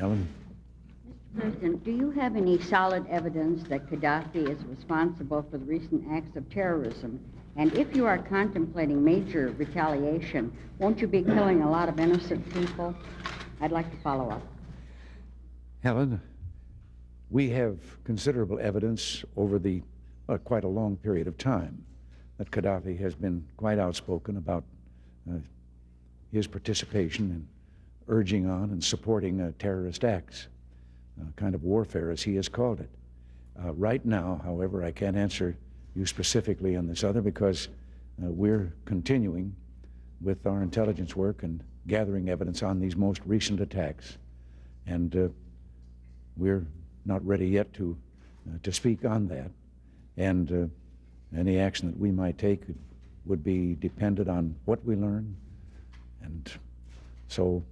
Helen? Mr. President, do you have any solid evidence that Gaddafi is responsible for the recent acts of terrorism? And if you are contemplating major retaliation, won't you be killing a lot of innocent people? I'd like to follow up. Helen, we have considerable evidence over the quite a long period of time that Gaddafi has been quite outspoken about his participation in urging on and supporting terrorist acts, kind of warfare as he has called it. Right now, however, I can't answer you specifically on this other because we're continuing with our intelligence work and gathering evidence on these most recent attacks. And we're not ready yet to speak on that. And any action that we might take would be dependent on what we learn. And so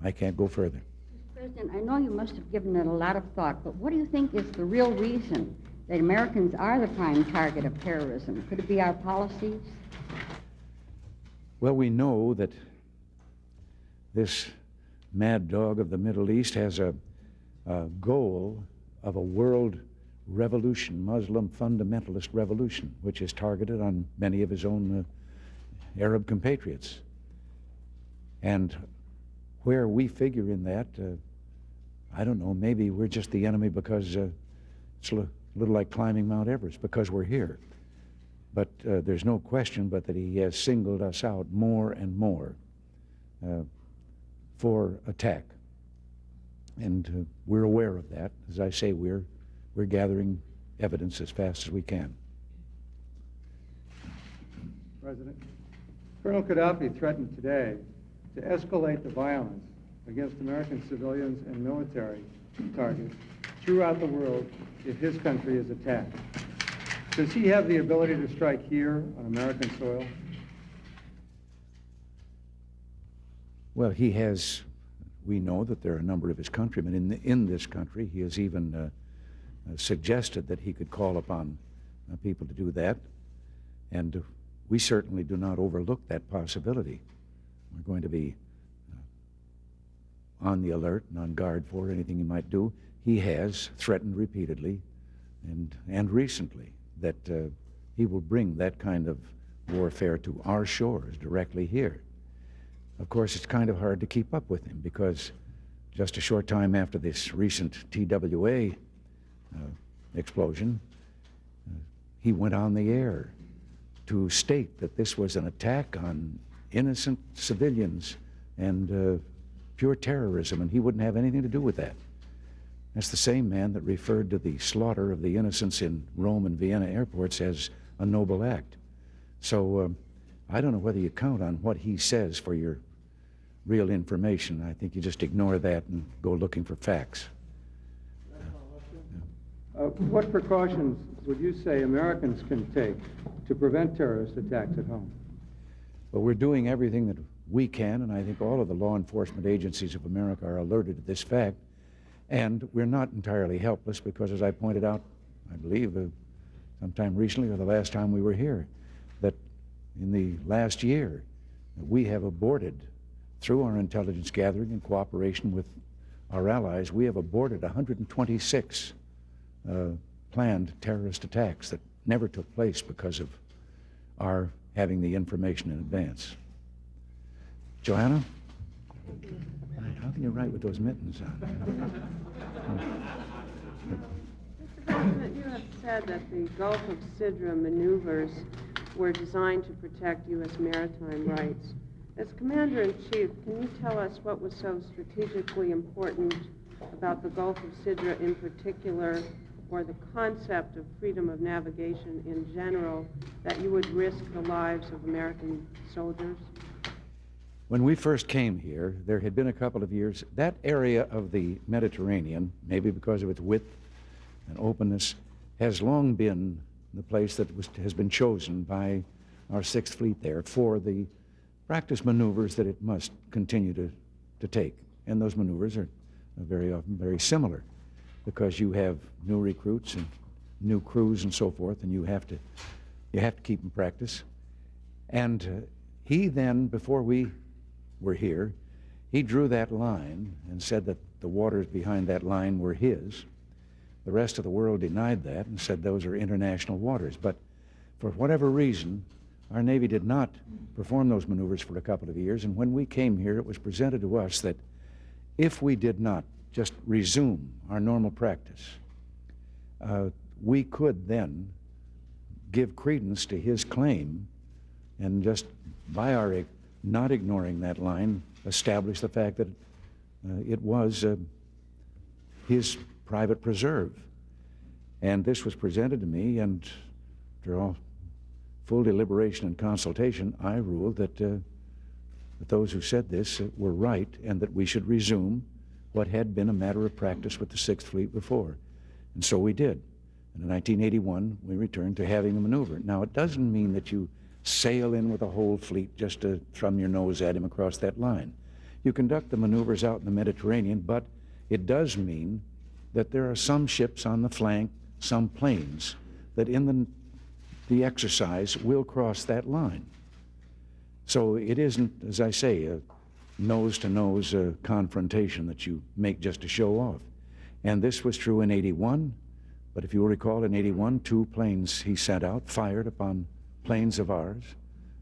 I can't go further. Mr. President, I know you must have given it a lot of thought, but what do you think is the real reason that Americans are the prime target of terrorism? Could it be our policies? Well, we know that this mad dog of the Middle East has a goal of a world revolution, Muslim fundamentalist revolution, which is targeted on many of his own Arab compatriots. And where we figure in that, I don't know, maybe we're just the enemy because it's a little like climbing Mount Everest, because we're here. But there's no question but that he has singled us out more and more for attack. And we're aware of that. As I say, we're gathering evidence as fast as we can. President, Colonel Gaddafi threatened today to escalate the violence against American civilians and military targets throughout the world if his country is attacked. Does he have the ability to strike here on American soil? Well, he has. We know that there are a number of his countrymen in this country. He has even suggested that he could call upon people to do that. And we certainly do not overlook that possibility. We're going to be on the alert and on guard for anything he might do. He has threatened repeatedly and recently that he will bring that kind of warfare to our shores directly here. Of course, it's kind of hard to keep up with him because just a short time after this recent TWA explosion, he went on the air to state that this was an attack on innocent civilians and pure terrorism, and he wouldn't have anything to do with that. That's the same man that referred to the slaughter of the innocents in Rome and Vienna airports as a noble act. So I don't know whether you count on what he says for your real information. I think you just ignore that and go looking for facts. What precautions would you say Americans can take to prevent terrorist attacks at home? Well, we're doing everything that we can, and I think all of the law enforcement agencies of America are alerted to this fact. And we're not entirely helpless because, as I pointed out, I believe sometime recently or the last time we were here, that in the last year we have aborted, through our intelligence gathering in cooperation with our allies, we have aborted 126 planned terrorist attacks that never took place because of our having the information in advance. Joanna? How can you write with those mittens on? Mr. President, you have said that the Gulf of Sidra maneuvers were designed to protect U.S. maritime rights. As Commander-in-Chief, can you tell us what was so strategically important about the Gulf of Sidra in particular, or the concept of freedom of navigation in general, that you would risk the lives of American soldiers? When we first came here, there had been a couple of years, that area of the Mediterranean, maybe because of its width and openness, has long been the place that has been chosen by our Sixth Fleet there for the practice maneuvers that it must continue to take. And those maneuvers are very often very similar because you have new recruits and new crews and so forth, and you have to keep in practice. And he then, before we were here, he drew that line and said that the waters behind that line were his. The rest of the world denied that and said those are international waters. But for whatever reason, our Navy did not perform those maneuvers for a couple of years, and when we came here, it was presented to us that if we did not just resume our normal practice, we could then give credence to his claim and just by our not ignoring that line, establish the fact that it was his private preserve. And this was presented to me, and after all full deliberation and consultation, I ruled that those who said this were right and that we should resume what had been a matter of practice with the Sixth Fleet before. And so we did. And in 1981, we returned to having the maneuver. Now, it doesn't mean that you sail in with a whole fleet just to thumb your nose at him across that line. You conduct the maneuvers out in the Mediterranean, but it does mean that there are some ships on the flank, some planes, that in the exercise will cross that line. So it isn't, as I say, a nose-to-nose confrontation that you make just to show off. And this was true in 81, but if you will recall, in 81, 2 planes he sent out, fired upon planes of ours,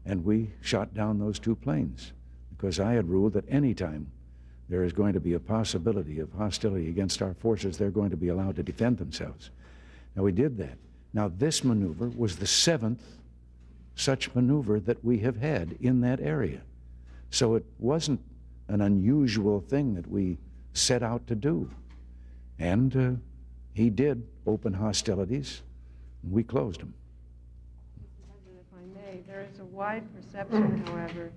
and we shot down those 2 planes, because I had ruled that any time there is going to be a possibility of hostility against our forces, they're going to be allowed to defend themselves. Now, we did that. Now, this maneuver was the 7th such maneuver that we have had in that area. So it wasn't an unusual thing that we set out to do. And he did open hostilities, and we closed them. Mr. President, if I may, there is a wide perception, however,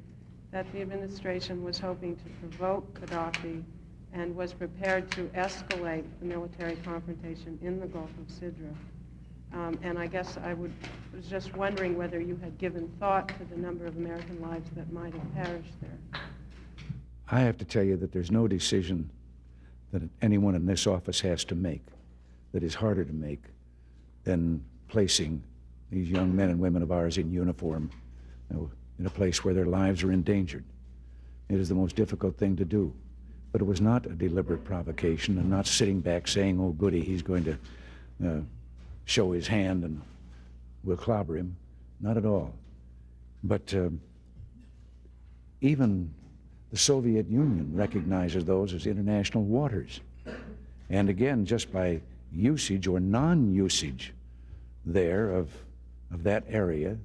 that the administration was hoping to provoke Gaddafi and was prepared to escalate the military confrontation in the Gulf of Sidra. And I guess was just wondering whether you had given thought to the number of American lives that might have perished there. I have to tell you that there's no decision that anyone in this office has to make that is harder to make than placing these young men and women of ours in uniform, in a place where their lives are endangered. It is the most difficult thing to do. But it was not a deliberate provocation, and not sitting back saying, oh, goody, he's going to show his hand and we'll clobber him. Not at all. But even the Soviet Union recognizes those as international waters. And again, just by usage or non-usage there of that area,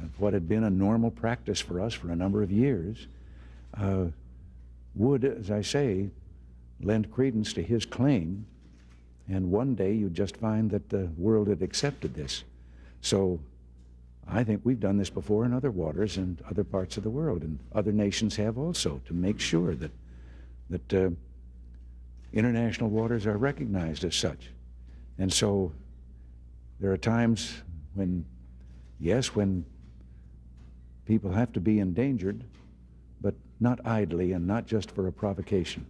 of what had been a normal practice for us for a number of years, would, as I say, lend credence to his claim, and one day you'd just find that the world had accepted this. So I think we've done this before in other waters and other parts of the world, and other nations have also, to make sure that international waters are recognized as such. And so there are times when, yes, when people have to be endangered, but not idly and not just for a provocation.